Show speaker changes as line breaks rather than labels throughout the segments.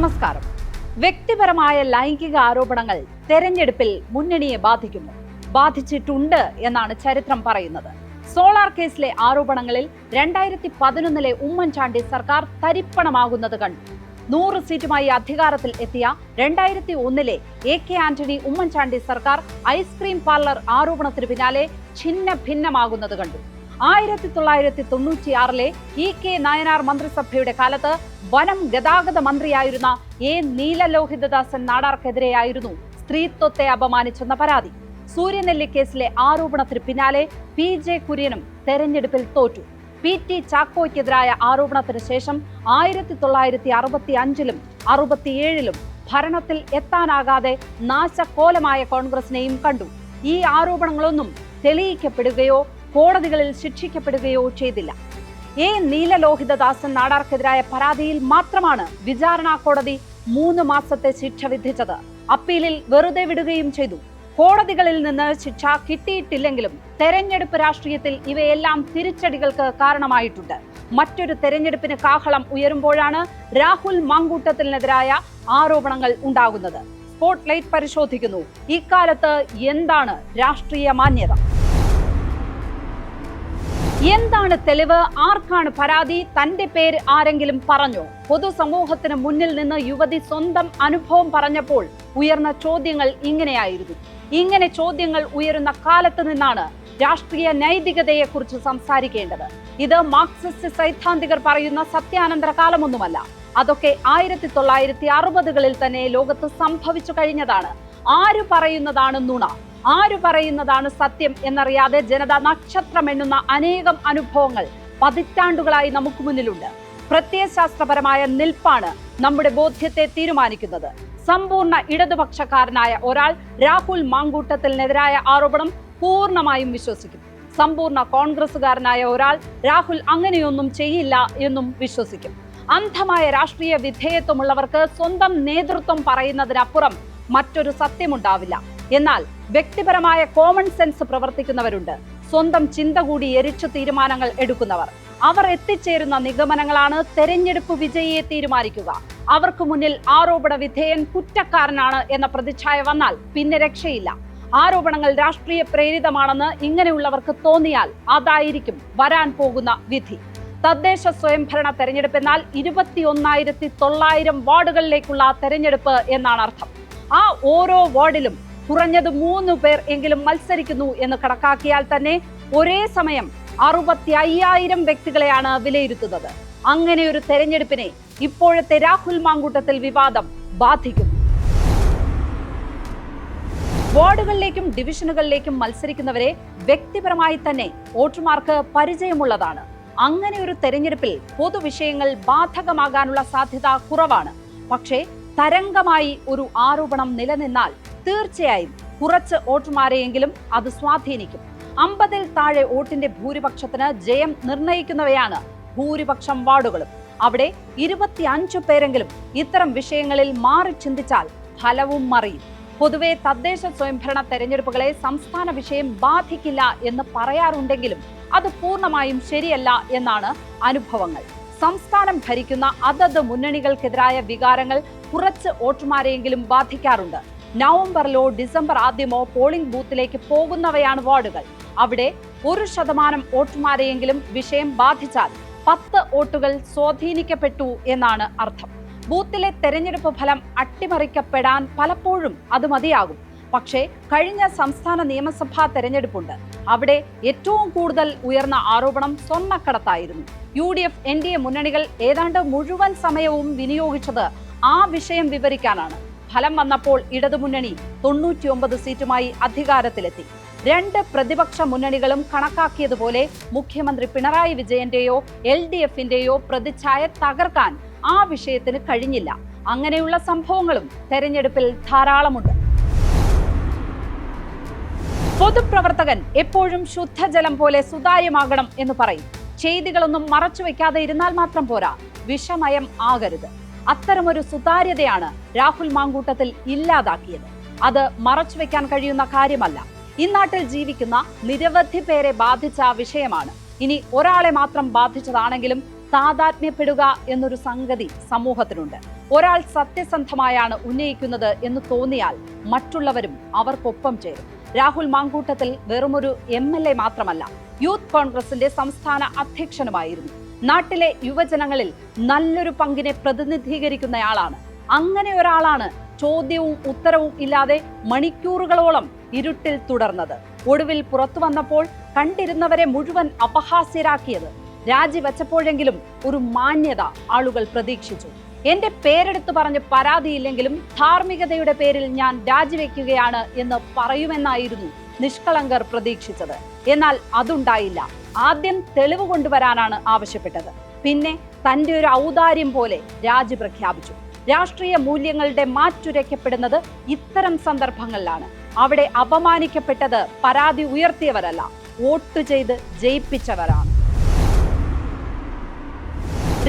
നമസ്കാരം. വ്യക്തിപരമായ ലൈംഗിക ആരോപണങ്ങൾ തെരഞ്ഞെടുപ്പിൽ മുന്നണിയെ ബാധിക്കുന്നു, ബാധിച്ചിട്ടുണ്ട് എന്നാണ് ചരിത്രം പറയുന്നത്. സോളാർ കേസിലെ ആരോപണങ്ങളിൽ 2011 ഉമ്മൻചാണ്ടി സർക്കാർ തരിപ്പണമാകുന്നത് കണ്ടു. 100 സീറ്റുമായി അധികാരത്തിൽ എത്തിയ 2001 AK ആന്റണി ഉമ്മൻചാണ്ടി സർക്കാർ ഐസ്ക്രീം പാർലർ ആരോപണത്തിന് പിന്നാലെ ഛിന്ന ഭിന്നമാകുന്നത് കണ്ടു. 1996 EK നായനാർ മന്ത്രിസഭയുടെ കാലത്ത് വനം ഗതാഗത മന്ത്രിയായിരുന്ന നീലലോഹിതദാസൻ നാടാർക്കെതിരെയായിരുന്നു സ്ത്രീത്വത്തെ അപമാനിച്ചെന്ന പരാതി. സൂര്യനെല്ലി കേസിലെ ആരോപണത്തിന് പിന്നാലെ PJ കുര്യനും തെരഞ്ഞെടുപ്പിൽ തോറ്റു. PT ചാക്കോയ്ക്കെതിരായ ആരോപണത്തിന് ശേഷം 1965 67 ഭരണത്തിൽ എത്താനാകാതെ നാശകോലമായ കോൺഗ്രസിനെയും കണ്ടു. ഈ ആരോപണങ്ങളൊന്നും തെളിയിക്കപ്പെടുകയോ കോടതികളിൽ ശിക്ഷിക്കപ്പെടുകയോ ചെയ്തില്ല. നീലലോഹിതദാസൻ നാടാർക്കെതിരായ പരാതിയിൽ മാത്രമാണ് വിചാരണ കോടതി 3 മാസത്തെ ശിക്ഷ വിധിച്ചത്. അപ്പീലിൽ വെറുതെ വിടുകയും ചെയ്തു. കോടതികളിൽ നിന്ന് ശിക്ഷ കിട്ടിയിട്ടില്ലെങ്കിലും തെരഞ്ഞെടുപ്പ് രാഷ്ട്രീയത്തിൽ ഇവയെല്ലാം തിരിച്ചടികൾക്ക് കാരണമായിട്ടുണ്ട്. മറ്റൊരു തെരഞ്ഞെടുപ്പിന് കാഹളം ഉയരുമ്പോഴാണ് രാഹുൽ മാങ്കൂട്ടത്തിനെതിരായ ആരോപണങ്ങൾ ഉണ്ടാകുന്നത്. സ്പോട്ട്ലൈറ്റ് പരിശോധിക്കുന്നു. ഇക്കാലത്ത് എന്താണ് രാഷ്ട്രീയ മാന്യത? എന്താണ് തെളിവ്? ആർക്കാണ് പരാതി? തന്റെ പേര് ആരെങ്കിലും പറഞ്ഞോ? പൊതുസമൂഹത്തിന് മുന്നിൽ നിന്ന് യുവതി സ്വന്തം അനുഭവം പറഞ്ഞപ്പോൾ ഉയർന്ന ചോദ്യങ്ങൾ ഇങ്ങനെയായിരുന്നു. ഇങ്ങനെ ചോദ്യങ്ങൾ ഉയരുന്ന കാലത്ത് നിന്നാണ് രാഷ്ട്രീയ നൈതികതയെക്കുറിച്ച് സംസാരിക്കേണ്ടത്. ഇത് മാർക്സിസ്റ്റ് സൈദ്ധാന്തികർ പറയുന്ന സത്യാനന്തര കാലമൊന്നുമല്ല. അതൊക്കെ 1960കളിൽ തന്നെ ലോകത്ത് സംഭവിച്ചു കഴിഞ്ഞതാണ്. ആര് പറയുന്നതാണ് നുണ, ആര് പറയുന്നതാണ് സത്യം എന്നറിയാതെ ജനത നക്ഷത്രമെണ്ണുന്ന അനേകം അനുഭവങ്ങൾ പതിറ്റാണ്ടുകളായി നമുക്ക് മുന്നിലുണ്ട്. പ്രത്യയശാസ്ത്രപരമായ നിൽപ്പാണ് നമ്മുടെ ബോധ്യത്തെ തീരുമാനിക്കുന്നത്. സമ്പൂർണ്ണ ഇടതുപക്ഷക്കാരനായ ഒരാൾ രാഹുൽ മാങ്കൂട്ടത്തിനെതിരായ ആരോപണം പൂർണ്ണമായും വിശ്വസിക്കും. സമ്പൂർണ്ണ കോൺഗ്രസുകാരനായ ഒരാൾ രാഹുൽ അങ്ങനെയൊന്നും ചെയ്യില്ല എന്നും വിശ്വസിക്കും. അന്ധമായ രാഷ്ട്രീയ വിധേയത്വമുള്ളവർക്ക് സ്വന്തം നേതൃത്വം പറയുന്നതിനപ്പുറം മറ്റൊരു സത്യമുണ്ടാവില്ല. എന്നാൽ വ്യക്തിപരമായ കോമൺ സെൻസ് പ്രവർത്തിക്കുന്നവരുണ്ട്. സ്വന്തം ചിന്ത കൂടി എരിച്ചു തീരുമാനങ്ങൾ എടുക്കുന്നവർ. അവർ എത്തിച്ചേരുന്ന നിഗമനങ്ങളാണ് തെരഞ്ഞെടുപ്പ് വിജയിയെ തീരുമാനിക്കുക. അവർക്ക് മുന്നിൽ ആരോപണ വിധേയൻ കുറ്റക്കാരനാണ് എന്ന പ്രതിച്ഛായ വന്നാൽ പിന്നെ രക്ഷയില്ല. ആരോപണങ്ങൾ രാഷ്ട്രീയ പ്രേരിതമാണെന്ന് ഇങ്ങനെയുള്ളവർക്ക് തോന്നിയാൽ അതായിരിക്കും വരാൻ പോകുന്ന വിധി. തദ്ദേശ സ്വയംഭരണ തെരഞ്ഞെടുപ്പ് എന്നാൽ 21,900 വാർഡുകളിലേക്കുള്ള തെരഞ്ഞെടുപ്പ് എന്നാണ് അർത്ഥം. ആ ഓരോ വാർഡിലും കുറഞ്ഞത് 3 പേർ എങ്കിലും മത്സരിക്കുന്നു എന്ന് കണക്കാക്കിയാൽ തന്നെ ഒരേ സമയം 65,000 വ്യക്തികളെയാണ് വിലയിരുത്തുന്നത്. അങ്ങനെ ഒരു തെരഞ്ഞെടുപ്പിനെ ഇപ്പോഴത്തെ രാഹുൽ മാങ്കൂട്ടത്തിൽ വിവാദം ബാധിക്കും. വാർഡുകളിലേക്കും ഡിവിഷനുകളിലേക്കും മത്സരിക്കുന്നവരെ വ്യക്തിപരമായി തന്നെ വോട്ടർമാർക്ക് പരിചയമുള്ളതാണ്. അങ്ങനെ ഒരു തെരഞ്ഞെടുപ്പിൽ പൊതുവിഷയങ്ങൾ ബാധകമാകാനുള്ള സാധ്യത കുറവാണ്. പക്ഷേ തരംഗമായി ഒരു ആരോപണം നിലനിന്നാൽ തീർച്ചയായും കുറച്ച് വോട്ടർമാരെയെങ്കിലും അത് സ്വാധീനിക്കും. 50-ൽ താഴെ വോട്ടിന്റെ ഭൂരിപക്ഷത്തിന് ജയം നിർണയിക്കുന്നവയാണ് ഭൂരിപക്ഷം വാർഡുകളും. അവിടെ 25 പേരെങ്കിലും ഇത്തരം വിഷയങ്ങളിൽ മാറി ചിന്തിച്ചാൽ ഫലവും മറിയും. പൊതുവെ തദ്ദേശ സ്വയംഭരണ തെരഞ്ഞെടുപ്പുകളെ സംസ്ഥാന വിഷയം ബാധിക്കില്ല എന്ന് പറയാറുണ്ടെങ്കിലും അത് പൂർണ്ണമായും ശരിയല്ല എന്നാണ് അനുഭവങ്ങൾ. സംസ്ഥാനം ഭരിക്കുന്ന അതത് മുന്നണികൾക്കെതിരായ വികാരങ്ങൾ കുറച്ച് വോട്ടർമാരെയെങ്കിലും ബാധിക്കാറുണ്ട്. നവംബറിലോ ഡിസംബർ ആദ്യമോ പോളിംഗ് ബൂത്തിലേക്ക് പോകുന്നവയാണ് വാർഡുകൾ. അവിടെ 1% വോട്ടർമാരെയെങ്കിലും വിഷയം ബാധിച്ചാൽ 10 വോട്ടുകൾ സ്വാധീനിക്കപ്പെട്ടു എന്നാണ് അർത്ഥം. ബൂത്തിലെ തെരഞ്ഞെടുപ്പ് ഫലം അട്ടിമറിക്കപ്പെടാൻ പലപ്പോഴും അത് മതിയാകും. പക്ഷേ കഴിഞ്ഞ സംസ്ഥാന നിയമസഭാ തെരഞ്ഞെടുപ്പുണ്ട്. അവിടെ ഏറ്റവും കൂടുതൽ ഉയർന്ന ആരോപണം സ്വർണ്ണക്കടത്തായിരുന്നു. UDF NDA മുന്നണികൾ ഏതാണ്ട് മുഴുവൻ സമയവും വിനിയോഗിച്ചത് ആ വിഷയം വിവരിക്കാനാണ്. ഫലം വന്നപ്പോൾ ഇടതുമുന്നണി 99 സീറ്റുമായി അധികാരത്തിലെത്തി. 2 പ്രതിപക്ഷ മുന്നണികളും കണക്കാക്കിയതുപോലെ മുഖ്യമന്ത്രി പിണറായി വിജയന്റെയോ LDFന്റെയോ പ്രതിച്ഛായ തകർക്കാൻ ആ വിഷയത്തിന് കഴിഞ്ഞില്ല. അങ്ങനെയുള്ള സംഭവങ്ങളും തെരഞ്ഞെടുപ്പിൽ ധാരാളമുണ്ട്. പൊതുപ്രവർത്തകൻ എപ്പോഴും ശുദ്ധജലം പോലെ സുതാര്യമാകണം എന്ന് പറയും. ചെയ്തികളൊന്നും മറച്ചുവെക്കാതെ ഇരുന്നാൽ മാത്രം പോരാ, വിഷമയം ആകരുത്. അത്തരമൊരു സുതാര്യതയാണ് രാഹുൽ മാങ്കൂട്ടത്തിൽ ഇല്ലാതാക്കിയത്. അത് മറച്ചുവെക്കാൻ കഴിയുന്ന കാര്യമല്ല. ഇന്നാട്ടിൽ ജീവിക്കുന്ന നിരവധി പേരെ ബാധിച്ച വിഷയമാണ്. ഇനി ഒരാളെ മാത്രം ബാധിച്ചതാണെങ്കിലും താതാത്മ്യപ്പെടുക എന്നൊരു സംഗതി സമൂഹത്തിനുണ്ട്. ഒരാൾ സത്യസന്ധമായാണ് ഉന്നയിക്കുന്നത് എന്ന് തോന്നിയാൽ മറ്റുള്ളവരും അവർക്കൊപ്പം ചേരും. രാഹുൽ മാങ്കൂട്ടത്തിൽ വെറുമൊരു MLA മാത്രമല്ല, യൂത്ത് കോൺഗ്രസിന്റെ സംസ്ഥാന അധ്യക്ഷനുമായിരുന്നു. നാട്ടിലെ യുവജനങ്ങളിൽ നല്ലൊരു പങ്കിനെ പ്രതിനിധീകരിക്കുന്നയാളാണ്. അങ്ങനെ ഒരാളാണ് ചോദ്യവും ഉത്തരവും ഇല്ലാതെ മണിക്കൂറുകളോളം ഇരുട്ടിൽ തുടർന്നത്. ഒടുവിൽ പുറത്തു വന്നപ്പോൾ കണ്ടിരുന്നവരെ മുഴുവൻ അപഹാസ്യരാക്കിയത്. രാജിവെച്ചപ്പോഴെങ്കിലും ഒരു മാന്യത ആളുകൾ പ്രതീക്ഷിച്ചു. എന്റെ പേരെടുത്ത് പറഞ്ഞ് പരാതിയില്ലെങ്കിലും ധാർമ്മികതയുടെ പേരിൽ ഞാൻ രാജിവെക്കുകയാണ് എന്ന് പറയുമെന്നായിരുന്നു നിഷ്കളങ്കർ പ്രതീക്ഷിച്ചത്. എന്നാൽ അതുണ്ടായില്ല. ആദ്യം തെളിവ് കൊണ്ടുവരാനാണ് ആവശ്യപ്പെട്ടത്. പിന്നെ തന്റെ ഒരു ഔദാര്യം പോലെ രാജി പ്രഖ്യാപിച്ചു. രാഷ്ട്രീയ മൂല്യങ്ങളുടെ മാറ്റുരയ്ക്കപ്പെടുന്നത് ഇത്തരം സന്ദർഭങ്ങളിലാണ്. അവിടെ അപമാനിക്കപ്പെട്ടത് പരാതി ഉയർത്തിയവരല്ല, വോട്ട് ചെയ്ത് ജയിപ്പിച്ചവരാണ്.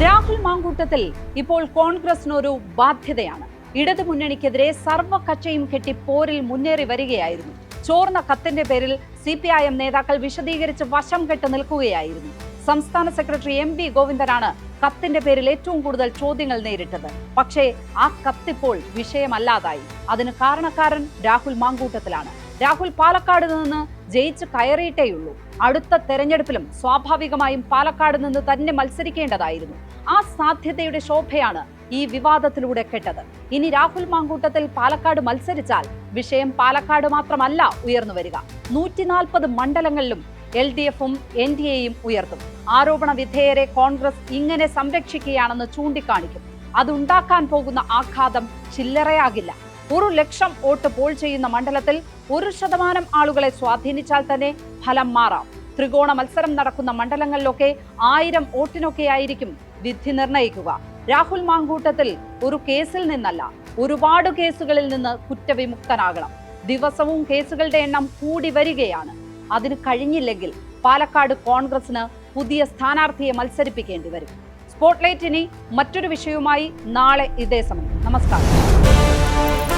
രാഹുൽ മാങ്കൂട്ടത്തിൽ ഇപ്പോൾ കോൺഗ്രസിനൊരു ബാധ്യതയാണ്. ഇടതുമുന്നണിക്കെതിരെ സർവ്വകക്ഷിയും കെട്ടി പോരിൽ മുന്നേറി വരികയായിരുന്നു. ചോർന്ന കത്തിന്റെ പേരിൽ CPIM നേതാക്കൾ വിശദീകരിച്ച് വശം കെട്ട് നിൽക്കുകയായിരുന്നു. സംസ്ഥാന സെക്രട്ടറി MV ഗോവിന്ദനാണ് കത്തിന്റെ പേരിൽ ഏറ്റവും കൂടുതൽ ചോദ്യങ്ങൾ നേരിട്ടത്. പക്ഷേ ആ കത്തിപ്പോൾ വിഷയമല്ലാതായി. അതിന് കാരണക്കാരൻ രാഹുൽ മാങ്കൂട്ടത്തിലാണ്. രാഹുൽ പാലക്കാട് നിന്ന് ജയിച്ച് കയറിയിട്ടേയുള്ളൂ. അടുത്ത തെരഞ്ഞെടുപ്പിലും സ്വാഭാവികമായും പാലക്കാട് നിന്ന് തന്നെ മത്സരിക്കേണ്ടതായിരുന്നു. ആ സാധ്യതയുടെ ശോഭയാണ് ഈ വിവാദത്തിലൂടെ കെട്ടത്. ഇനി രാഹുൽ മാങ്കൂട്ടത്തിൽ പാലക്കാട് മത്സരിച്ചാൽ വിഷയം പാലക്കാട് മാത്രമല്ല ഉയർന്നു വരിക. 140 മണ്ഡലങ്ങളിലും LDFും NDAയും ഉയർത്തും. ആരോപണ വിധേയരെ കോൺഗ്രസ് ഇങ്ങനെ സംരക്ഷിക്കുകയാണെന്ന് ചൂണ്ടിക്കാണിക്കും. അതുണ്ടാക്കാൻ പോകുന്ന ആഘാതം ചില്ലറയാകില്ല. 1,00,000 വോട്ട് പോൾ ചെയ്യുന്ന മണ്ഡലത്തിൽ 1% ആളുകളെ സ്വാധീനിച്ചാൽ തന്നെ ഫലം മാറാം. ത്രികോണ മത്സരം നടക്കുന്ന മണ്ഡലങ്ങളിലൊക്കെ 1000 വോട്ടിനൊക്കെയായിരിക്കും വിധി നിർണയിക്കുക. രാഹുൽ മാങ്കൂട്ടത്തിൽ ഒരു കേസിൽ നിന്നല്ല, ഒരുപാട് കേസുകളിൽ നിന്ന് കുറ്റവിമുക്തനാകണം. ദിവസവും കേസുകളുടെ എണ്ണം കൂടി വരികയാണ്. അതിന് കഴിഞ്ഞില്ലെങ്കിൽ പാലക്കാട് കോൺഗ്രസിന് പുതിയ സ്ഥാനാർത്ഥിയെ മത്സരിപ്പിക്കേണ്ടി വരും. സ്പോട്ട്ലൈറ്റ് ഇനി മറ്റൊരു വിഷയവുമായി നാളെ ഇതേ സമയം. നമസ്കാരം.